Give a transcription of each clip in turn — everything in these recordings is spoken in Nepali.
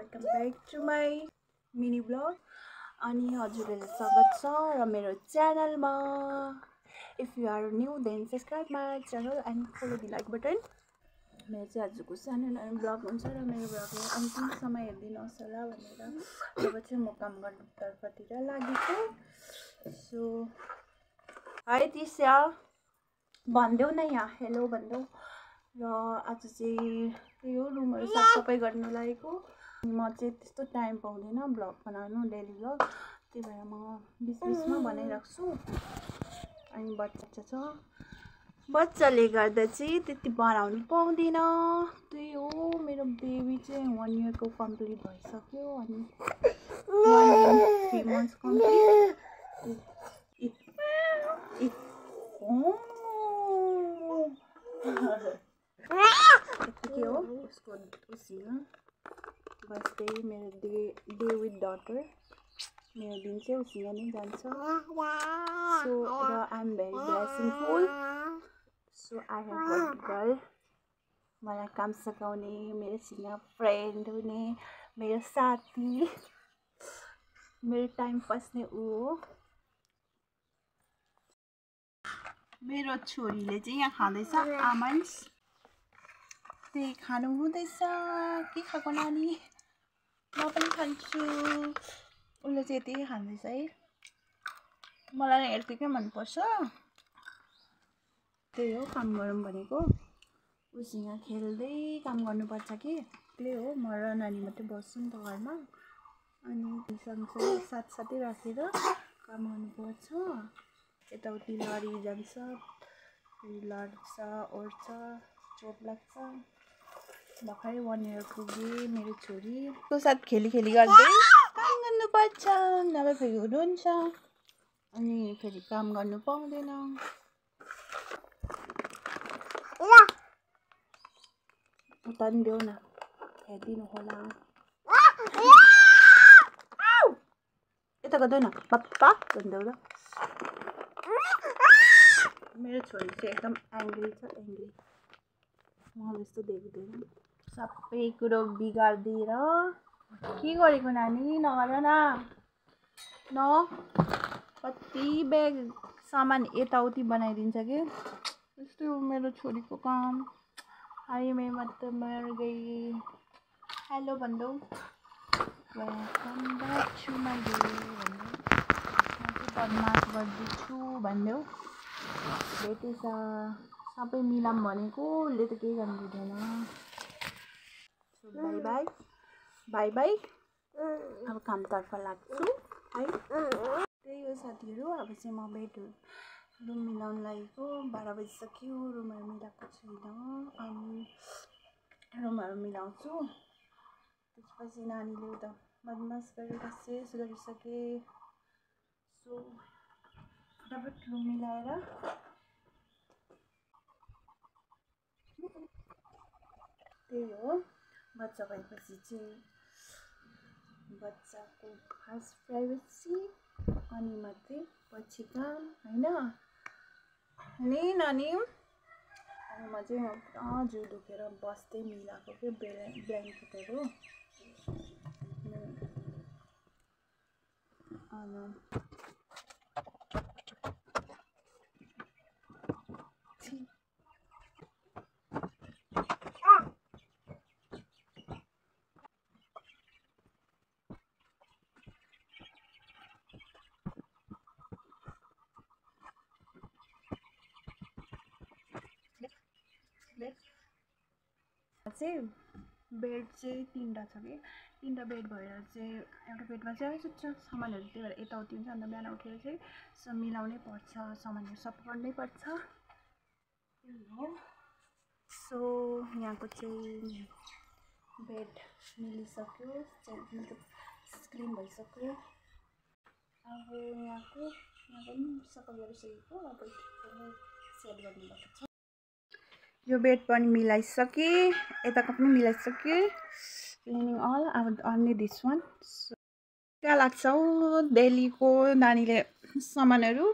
Welcome back to my mini vlog अनि हजुरहरुलाई स्वागत छ र मेरो च्यानलमा। If you are new then subscribe my channel and follow the like button. मेरो चाहिँ आजको सानो ब्लग हुन्छ र मेरो ब्लगलाई अन्तिमसम्म हेरिदिनुहोस् होला भनेर अब चाहिँ म काम गर्ने तर्फतिर लागेको। सो हाई तिस्या भन्देऊ न यहाँ हेलो भन्देऊ। र आज चाहिँ त्यही हो रुमहरु साफसफाइ गर्न लागेको। म चाहिँ त्यस्तो टाइम पाउँदैन ब्लग बनाउनु डेली ब्लग, त्यही भएर म बिचबिचमा बनाइराख्छु। अनि बच्चा छ, बच्चाले गर्दा चाहिँ त्यति बनाउनु पाउँदिन। त्यही हो मेरो बेबी चाहिँ 1 year को कम्प्लिट भइसक्यो अनि 1 year 3 months कम्प्लिट। के हो उसको उसँग बस्दै मेरो डे विथ डटर। मेरो दिन चाहिँ उसँग नै जान्छ। सो र I am very blessingful. So I have one girl, मलाई काम सिकाउने, मेरोसँग फ्रेन्ड हुने, मेरो साथी, मेरो टाइम पस्ने ऊ हो। मेरो छोरीले चाहिँ यहाँ खाँदैछ आमन्ड्स। त्यही खानु हुँदैछ। के खाएको नानी? म पनि खान्छु। उसले चाहिँ यति खाँदैछ है। मलाई यतिकै मनपर्छ। त्यही हो काम गरौँ भनेको। उसँग खेल्दै काम गर्नुपर्छ कि। त्यही हो म र नानी मात्रै बस्छु नि त घरमा। अनि सँगसँगै साथसाथै राखेर काम गर्नुपर्छ। यताउति लडिजान्छ, लड्छ, ओर्छ, चोट लाग्छ। भर्खरै 1 year पुगे मेरो छोरी। उसको साथ खेली गर्दै काम गर्नुपर्छ, नभए फेरि रुन्छ अनि फेरि काम गर्नु पाउँदैन। उता नि देऊ न, हेरिदिनु होला। यता गर्दै न पप्पा भन्देऊ ल। मेरो छोरी चाहिँ एकदम एङ्ग्री छ, एङ्ग्री। मलाई यस्तो देख्दैन। सबै कुरो बिगारिदिएर के गरेको नानी? नगर न न। कति ब्याग सामान यताउति बनाइदिन्छ कि। यस्तो हो मेरो छोरीको काम। हाय मैं मत मर गई। हेलो भन्देऊ। Welcome back to my day भन्देऊ। म चाहिँ बदमास गर्दैछु भन्देऊ। भेटेछ सबै मिलाम भनेको, उसले त केही गर्नु दिँदैन। By by by by. अब कामतर्फ लाग्छु है। त्यही हो साथीहरू। अब चाहिँ म रुम मिलाउन लागेको। 12 बजिसक्यो। रुमहरू मिलाएको छैन। अनि रुमहरू मिलाउँछु। त्यसपछि नानीले उता बदमास गरेर शेष गरिसके। सो फटाफट रुम मिलाएर त्यही हो। बच्चा भएपछि चाहिँ बच्चाको फर्स्ट प्राइभेसी अनि मात्रै पछि काम होइन नि नानी? अनि म चाहिँ पुरा जिउ दुखेर बस्दै मिलाएको के ब्ल्याङ्केटहरू। चाहिँ बेड चाहिँ 3टा छ कि। 3टा बेड भएर चाहिँ एउटा बेडमा चाहिँ सुत्छ सामानहरू। त्यही भएर यताउति हुन्छ। अन्त बिहान उठेर चाहिँ सब मिलाउनै पर्छ, सामानहरू सब गर्नै पर्छ। त्यही हो। सो यहाँको चाहिँ बेड मिलिसक्यो, मतलब क्लिन भइसक्यो। अब यहाँको पनि सफा गरिसकेको। अब सेट गर्नुपर्छ। यो बेड पनि मिलाइसकेँ, यताको पनि मिलाइसकेँ। Cleaning all. अब अन्ली दिस वान। क्या लाग्छ हौ डेलीको नानीले सामानहरू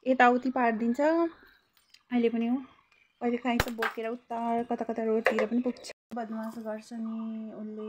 यताउति पारिदिन्छ। अहिले पनि हो, कहिले काहीँ त बोकेर उता कता रोडतिर पनि पुग्छ। बदमास गर्छ नि उसले।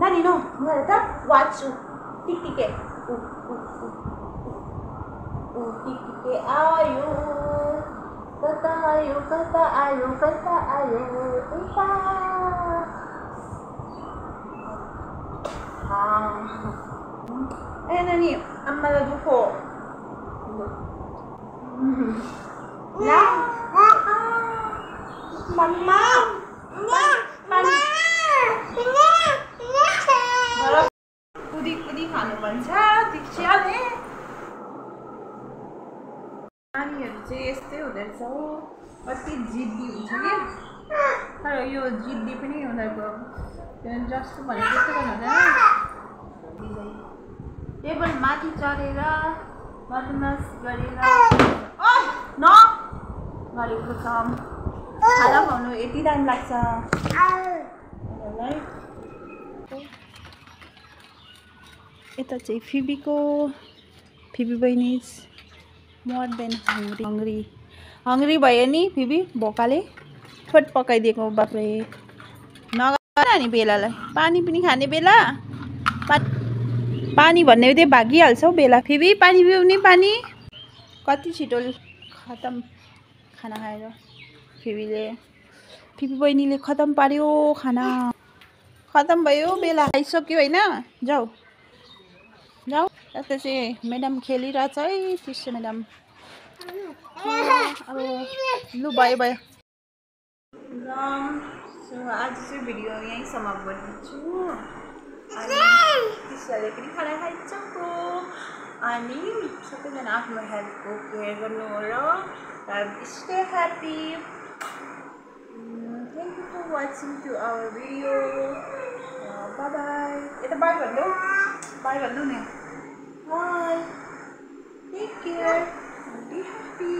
नानी नो गएर त वाच टिकटिके टिकटिके आयो कता आयो कता आयो कता आयो यता ए नानी आम्मालाई दुखो ला मम्मा कुदी कुदी खानु भन्छ दिक्षाले नानीहरू चाहिँ यस्तै हुँदैछ हो कति जिद्दी हुन्छ कि तर यो जिद्दी पनि उनीहरूको जस्तो भने त्यस्तो गर्नु हुँदैन टेबल माथि चढेर बदमास गरेर न गरेको काम खाना खुवाउनु यति टाइम लाग्छ यता चाहिँ फिबी बहिनी मोर देन हङ्ग्री भयो नि फिबी भोकाले फट पकाइदिएको बाफ्रे नगर नि बेलालाई पानी पनि खाने बेला पानी भन्ने बित्तिकै भागिहाल्छ हौ बेला फिबी पानी पिउने पानी कति छिटो खतम खाना खाएर फिबी बहिनीले खतम पार्यो खाना खतम भयो बेला खाइसक्यो होइन जाऊ यता चाहिँ म्याडम खेलिरहेछ है कृष्ण म्याडम अब लु भयो सो आज चाहिँ भिडियो यहीँ समाप्त गरिदिन्छु अनि कृष्णले पनि खाना खाइसक्यो अनि सबैजना आफ्नो हेल्थको केयर गर्नु हो र stay happy thank you for watching to our video bye यता बाई भन्नु नि bye take care be happy